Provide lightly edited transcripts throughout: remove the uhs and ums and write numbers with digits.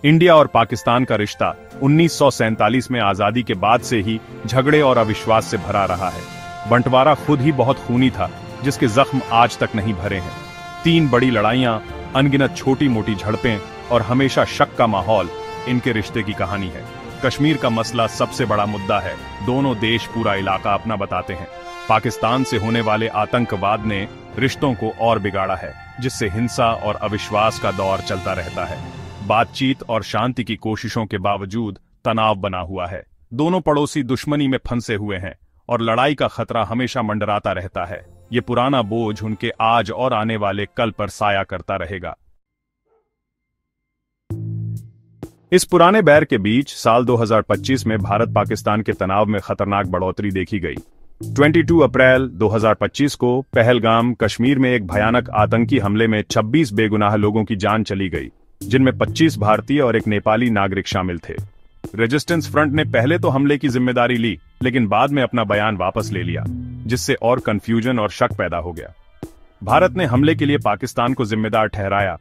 India और पाकिस्तान का रिश्ता 1947 में आजादी के बाद से ही झगड़े और अविश्वास से भरा रहा है। बंटवारा खुद ही बहुत खूनी था, जिसके जख्म आज तक नहीं भरे हैं। 3 बड़ी लड़ाइयां, अनगिनत छोटी मोटी झड़पें और हमेशा शक का माहौल इनके रिश्ते की कहानी है। कश्मीर का मसला सबसे बड़ा मुद्दा है। दोनों देश पूरा इलाका अपना बताते हैं। पाकिस्तान से होने वाले आतंकवाद ने रिश्तों को और बिगाड़ा है, जिससे हिंसा और अविश्वास का दौर चलता रहता है। बातचीत और शांति की कोशिशों के बावजूद तनाव बना हुआ है। दोनों पड़ोसी दुश्मनी में फंसे हुए हैं और लड़ाई का खतरा हमेशा मंडराता रहता है। ये पुराना बोझ उनके आज और आने वाले कल पर साया करता रहेगा। इस पुराने बैर के बीच साल 2025 में भारत पाकिस्तान के तनाव में खतरनाक बढ़ोतरी देखी गई। 22 अप्रैल 2025 को पहलगाम कश्मीर में एक भयानक आतंकी हमले में 26 बेगुनाह लोगों की जान चली गई, जिनमें 25 भारतीय और एक नेपाली नागरिक शामिल थे। रेजिस्टेंस फ्रंट ने पहले तो हमले की जिम्मेदारी ली, लेकिन बाद में अपना बयान वापस ले लिया, जिससे और कंफ्यूजन और शक पैदा हो गया। भारत ने हमले के लिए पाकिस्तान को जिम्मेदार ठहराया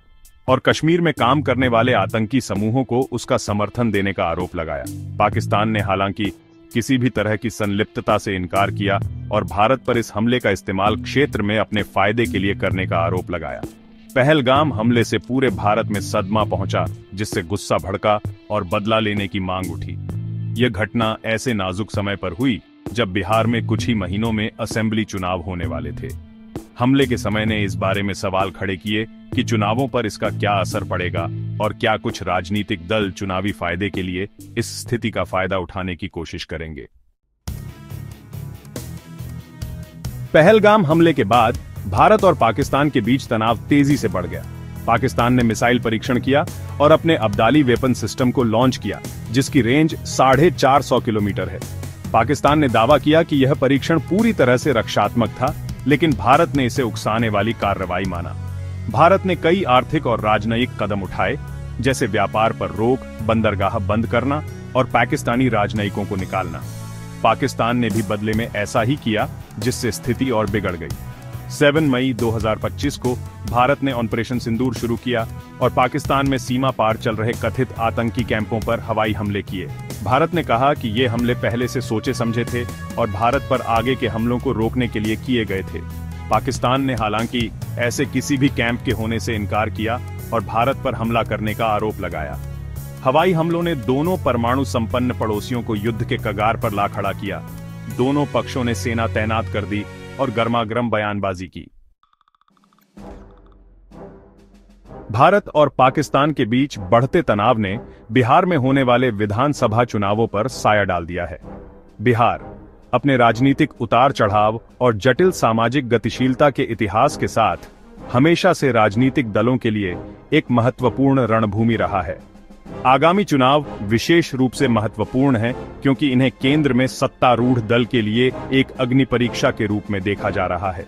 और कश्मीर में काम करने वाले आतंकी समूहों को उसका समर्थन देने का आरोप लगाया। पाकिस्तान ने हालांकि किसी भी तरह की संलिप्तता से इनकार किया और भारत पर इस हमले का इस्तेमाल क्षेत्र में अपने फायदे के लिए करने का आरोप लगाया। पहलगाम हमले से पूरे भारत में सदमा पहुंचा, जिससे गुस्सा भड़का और बदला लेने की मांग उठी। यह घटना ऐसे नाजुक समय पर हुई जब बिहार में कुछ ही महीनों में असेंबली चुनाव होने वाले थे। हमले के समय ने इस बारे में सवाल खड़े किए कि चुनावों पर इसका क्या असर पड़ेगा और क्या कुछ राजनीतिक दल चुनावी फायदे के लिए इस स्थिति का फायदा उठाने की कोशिश करेंगे। पहलगाम हमले के बाद भारत और पाकिस्तान के बीच तनाव तेजी से बढ़ गया। पाकिस्तान ने मिसाइल परीक्षण किया और अपने अब्दाली वेपन सिस्टम को लॉन्च किया, जिसकी रेंज 450 किलोमीटर है। पाकिस्तान ने दावा किया कि यह परीक्षण पूरी तरह से रक्षात्मक था, लेकिन भारत ने इसे उकसाने वाली कार्रवाई माना। भारत ने कई आर्थिक और राजनयिक कदम उठाए, जैसे व्यापार पर रोक, बंदरगाह बंद करना और पाकिस्तानी राजनयिकों को निकालना। पाकिस्तान ने भी बदले में ऐसा ही किया, जिससे स्थिति और बिगड़ गई। 7 मई 2025 को भारत ने ऑपरेशन सिंदूर शुरू किया और पाकिस्तान में सीमा पार चल रहे कथित आतंकी कैंपों पर हवाई हमले किए। भारत ने कहा कि ये हमले पहले से सोचे समझे थे और भारत पर आगे के हमलों को रोकने के लिए किए गए थे। पाकिस्तान ने हालांकि ऐसे किसी भी कैंप के होने से इनकार किया और भारत पर हमला करने का आरोप लगाया। हवाई हमलों ने दोनों परमाणु संपन्न पड़ोसियों को युद्ध के कगार पर ला खड़ा किया। दोनों पक्षों ने सेना तैनात कर दी और गर्मागर्म बयानबाजी की। भारत और पाकिस्तान के बीच बढ़ते तनाव ने बिहार में होने वाले विधानसभा चुनावों पर साया डाल दिया है। बिहार अपने राजनीतिक उतार चढ़ाव और जटिल सामाजिक गतिशीलता के इतिहास के साथ हमेशा से राजनीतिक दलों के लिए एक महत्वपूर्ण रणभूमि रहा है। आगामी चुनाव विशेष रूप से महत्वपूर्ण है, क्योंकि इन्हें केंद्र में सत्तारूढ़ दल के लिए एक अग्नि परीक्षा के रूप में देखा जा रहा है।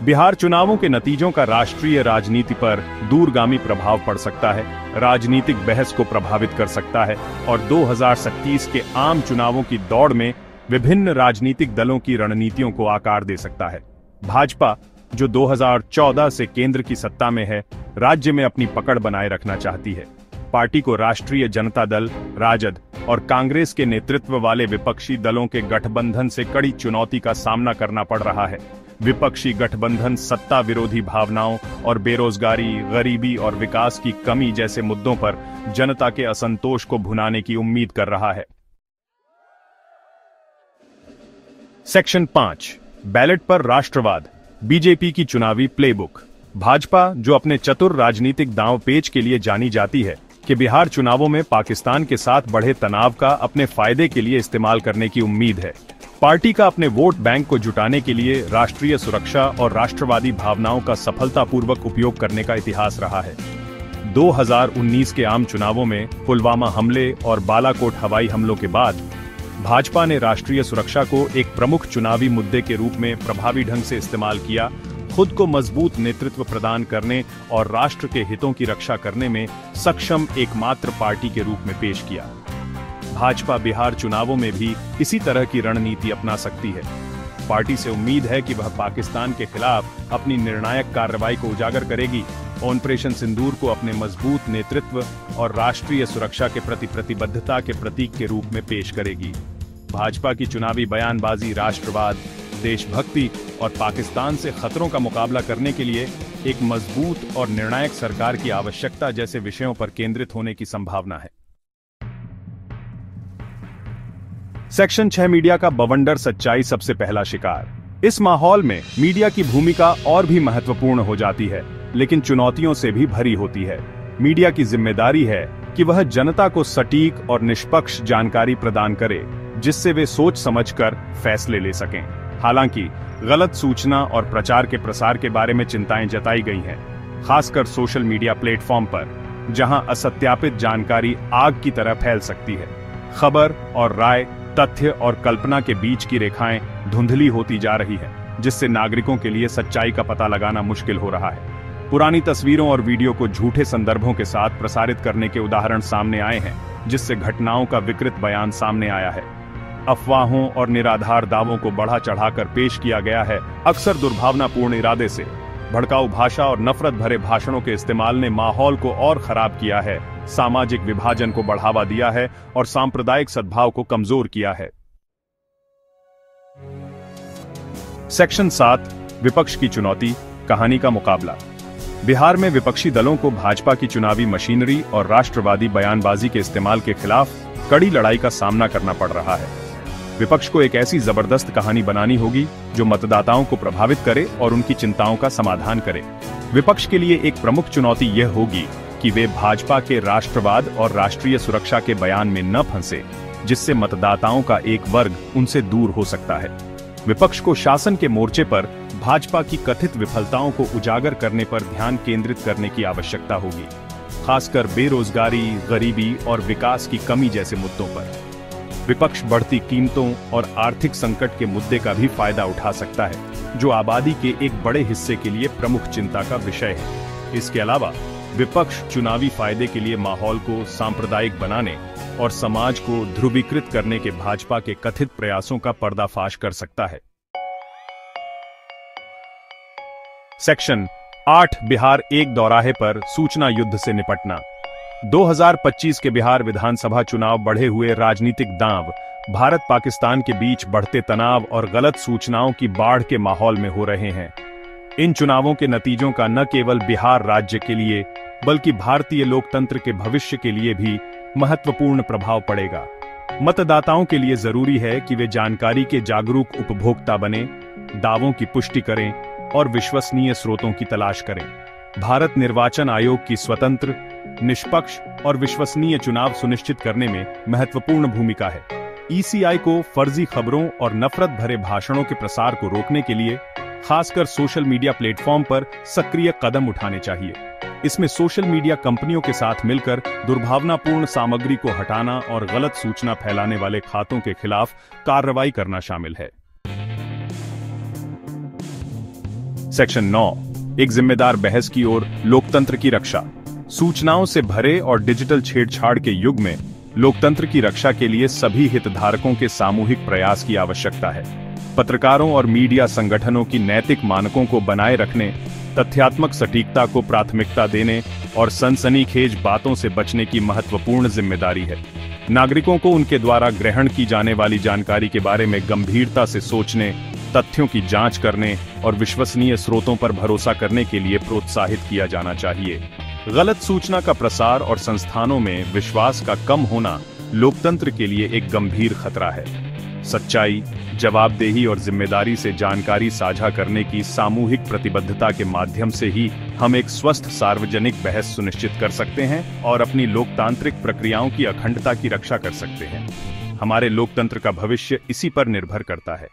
बिहार चुनावों के नतीजों का राष्ट्रीय राजनीति पर दूरगामी प्रभाव पड़ सकता है, राजनीतिक बहस को प्रभावित कर सकता है और 2027 के आम चुनावों की दौड़ में विभिन्न राजनीतिक दलों की रणनीतियों को आकार दे सकता है। भाजपा, जो 2014 से केंद्र की सत्ता में है, राज्य में अपनी पकड़ बनाए रखना चाहती है। पार्टी को राष्ट्रीय जनता दल, राजद और कांग्रेस के नेतृत्व वाले विपक्षी दलों के गठबंधन से कड़ी चुनौती का सामना करना पड़ रहा है। विपक्षी गठबंधन सत्ता विरोधी भावनाओं और बेरोजगारी, गरीबी और विकास की कमी जैसे मुद्दों पर जनता के असंतोष को भुनाने की उम्मीद कर रहा है। सेक्शन 5, बैलेट पर राष्ट्रवाद, बीजेपी की चुनावी प्लेबुक। भाजपा, जो अपने चतुर राजनीतिक दांवपेच के लिए जानी जाती है, कि बिहार चुनावों में पाकिस्तान के साथ बढ़े तनाव का अपने फायदे के लिए इस्तेमाल करने की उम्मीद है। पार्टी का अपने वोट बैंक को जुटाने के लिए राष्ट्रीय सुरक्षा और राष्ट्रवादी भावनाओं का सफलतापूर्वक उपयोग करने का इतिहास रहा है। 2019 के आम चुनावों में पुलवामा हमले और बालाकोट हवाई हमलों के बाद भाजपा ने राष्ट्रीय सुरक्षा को एक प्रमुख चुनावी मुद्दे के रूप में प्रभावी ढंग से इस्तेमाल किया, खुद को मजबूत नेतृत्व प्रदान करने और राष्ट्र के हितों की रक्षा करने में सक्षम एकमात्र पार्टी के रूप में पेश किया। भाजपा बिहार चुनावों में भी इसी तरह की रणनीति अपना सकती है। पार्टी से उम्मीद है कि वह पाकिस्तान के खिलाफ अपनी निर्णायक कार्रवाई को उजागर करेगी, ऑपरेशन सिंदूर को अपने मजबूत नेतृत्व और राष्ट्रीय सुरक्षा के प्रति प्रतिबद्धता के प्रतीक के रूप में पेश करेगी। भाजपा की चुनावी बयानबाजी राष्ट्रवाद, देशभक्ति और पाकिस्तान से खतरों का मुकाबला करने के लिए एक मजबूत और निर्णायक सरकार की आवश्यकता जैसे विषयों पर केंद्रित होने की संभावना है। सेक्शन 6 मीडिया का बवंडर सच्चाई सबसे पहला शिकार। इस माहौल में मीडिया की भूमिका और भी महत्वपूर्ण हो जाती है, लेकिन चुनौतियों से भी भरी होती है। मीडिया की जिम्मेदारी है कि वह जनता को सटीक और निष्पक्ष जानकारी प्रदान करे, जिससे वे सोच समझकर फैसले ले सकें। हालांकि गलत सूचना और प्रचार के प्रसार के बारे में चिंताएं जताई गई हैं, खासकर सोशल मीडिया प्लेटफॉर्म पर, जहां असत्यापित जानकारी आग की तरह फैल सकती है। खबर और राय, तथ्य और कल्पना के बीच की रेखाएं धुंधली होती जा रही है, जिससे नागरिकों के लिए सच्चाई का पता लगाना मुश्किल हो रहा है। पुरानी तस्वीरों और वीडियो को झूठे संदर्भों के साथ प्रसारित करने के उदाहरण सामने आए हैं, जिससे घटनाओं का विकृत बयान सामने आया है। अफवाहों और निराधार दावों को बढ़ा चढ़ाकर पेश किया गया है, अक्सर दुर्भावनापूर्ण इरादे से। भड़काऊ भाषा और नफरत भरे भाषणों के इस्तेमाल ने माहौल को और खराब किया है, सामाजिक विभाजन को बढ़ावा दिया है और सांप्रदायिक सद्भाव को कमजोर किया है। सेक्शन 7 विपक्ष की चुनौती, कहानी का मुकाबला। बिहार में विपक्षी दलों को भाजपा की चुनावी मशीनरी और राष्ट्रवादी बयानबाजी के इस्तेमाल के खिलाफ कड़ी लड़ाई का सामना करना पड़ रहा है। विपक्ष को एक ऐसी जबरदस्त कहानी बनानी होगी जो मतदाताओं को प्रभावित करे और उनकी चिंताओं का समाधान करे। विपक्ष के लिए एक प्रमुख चुनौती यह होगी कि वे भाजपा के राष्ट्रवाद और राष्ट्रीय सुरक्षा के बयान में न फंसे, जिससे मतदाताओं का एक वर्ग उनसे दूर हो सकता है। विपक्ष को शासन के मोर्चे पर भाजपा की कथित विफलताओं को उजागर करने पर ध्यान केंद्रित करने की आवश्यकता होगी, खासकर बेरोजगारी, गरीबी और विकास की कमी जैसे मुद्दों पर। विपक्ष बढ़ती कीमतों और आर्थिक संकट के मुद्दे का भी फायदा उठा सकता है, जो आबादी के एक बड़े हिस्से के लिए प्रमुख चिंता का विषय है। इसके अलावा विपक्ष चुनावी फायदे के लिए माहौल को सांप्रदायिक बनाने और समाज को ध्रुवीकृत करने के भाजपा के कथित प्रयासों का पर्दाफाश कर सकता है। सेक्शन 8 बिहार एक दौराहे पर सूचना युद्ध से निपटना। 2025 के बिहार विधानसभा चुनाव बढ़े हुए राजनीतिक दांव, भारत पाकिस्तान के बीच बढ़ते तनाव और गलत सूचनाओं की बाढ़ के माहौल में हो रहे हैं। इन चुनावों के नतीजों का न केवल बिहार राज्य के लिए बल्कि भारतीय लोकतंत्र के भविष्य के लिए भी महत्वपूर्ण प्रभाव पड़ेगा। मतदाताओं के लिए जरूरी है कि वे जानकारी के जागरूक उपभोक्ता बने, दावों की पुष्टि करें और विश्वसनीय स्रोतों की तलाश करें। भारत निर्वाचन आयोग की स्वतंत्र, निष्पक्ष और विश्वसनीय चुनाव सुनिश्चित करने में महत्वपूर्ण भूमिका है। ईसीआई को फर्जी खबरों और नफरत भरे भाषणों के प्रसार को रोकने के लिए खासकर सोशल मीडिया प्लेटफॉर्म पर सक्रिय कदम उठाने चाहिए। इसमें सोशल मीडिया कंपनियों के साथ मिलकर दुर्भावनापूर्ण सामग्री को हटाना और गलत सूचना फैलाने वाले खातों के खिलाफ कार्रवाई करना शामिल है। सेक्शन 9 एक जिम्मेदार बहस की ओर, लोकतंत्र की रक्षा। सूचनाओं से भरे और डिजिटल छेड़छाड़ के युग में लोकतंत्र की रक्षा के लिए सभी हितधारकों के सामूहिक प्रयास की आवश्यकता है। पत्रकारों और मीडिया संगठनों की नैतिक मानकों को बनाए रखने, तथ्यात्मक सटीकता को प्राथमिकता देने और सनसनीखेज बातों से बचने की महत्वपूर्ण जिम्मेदारी है। नागरिकों को उनके द्वारा ग्रहण की जाने वाली जानकारी के बारे में गंभीरता से सोचने, तथ्यों की जांच करने और विश्वसनीय स्रोतों पर भरोसा करने के लिए प्रोत्साहित किया जाना चाहिए। गलत सूचना का प्रसार और संस्थानों में विश्वास का कम होना लोकतंत्र के लिए एक गंभीर खतरा है। सच्चाई, जवाबदेही और जिम्मेदारी से जानकारी साझा करने की सामूहिक प्रतिबद्धता के माध्यम से ही हम एक स्वस्थ सार्वजनिक बहस सुनिश्चित कर सकते हैं और अपनी लोकतांत्रिक प्रक्रियाओं की अखंडता की रक्षा कर सकते हैं। हमारे लोकतंत्र का भविष्य इसी पर निर्भर करता है।